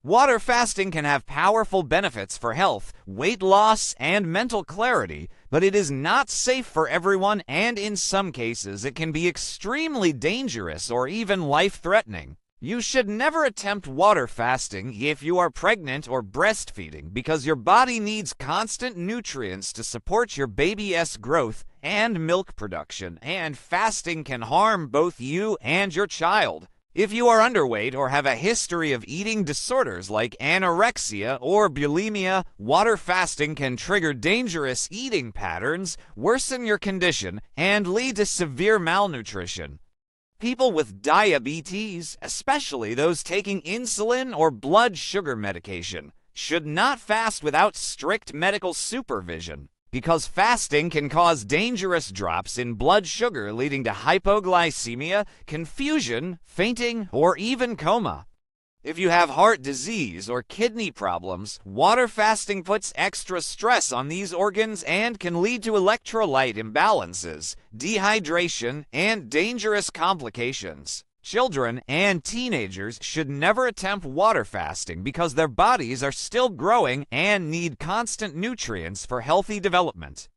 Water fasting can have powerful benefits for health, weight loss, and mental clarity, but it is not safe for everyone, and in some cases it can be extremely dangerous or even life-threatening. You should never attempt water fasting if you are pregnant or breastfeeding because your body needs constant nutrients to support your baby's growth and milk production, and fasting can harm both you and your child. If you are underweight or have a history of eating disorders like anorexia or bulimia, water fasting can trigger dangerous eating patterns, worsen your condition, and lead to severe malnutrition. People with diabetes, especially those taking insulin or blood sugar medication, should not fast without strict medical supervision, because fasting can cause dangerous drops in blood sugar leading to hypoglycemia, confusion, fainting, or even coma. If you have heart disease or kidney problems, water fasting puts extra stress on these organs and can lead to electrolyte imbalances, dehydration, and dangerous complications. Children and teenagers should never attempt water fasting because their bodies are still growing and need constant nutrients for healthy development.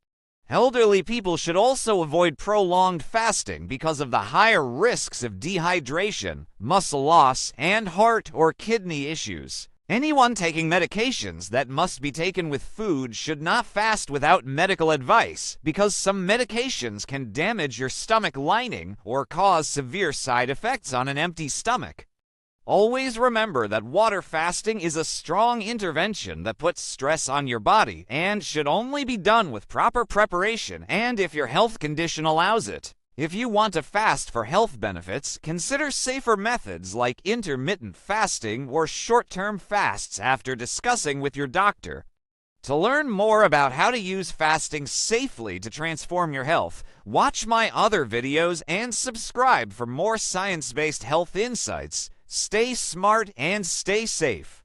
Elderly people should also avoid prolonged fasting because of the higher risks of dehydration, muscle loss, and heart or kidney issues. Anyone taking medications that must be taken with food should not fast without medical advice because some medications can damage your stomach lining or cause severe side effects on an empty stomach. Always remember that water fasting is a strong intervention that puts stress on your body and should only be done with proper preparation and if your health condition allows it. If you want to fast for health benefits, consider safer methods like intermittent fasting or short-term fasts after discussing with your doctor. To learn more about how to use fasting safely to transform your health, watch my other videos and subscribe for more science-based health insights. Stay smart and stay safe.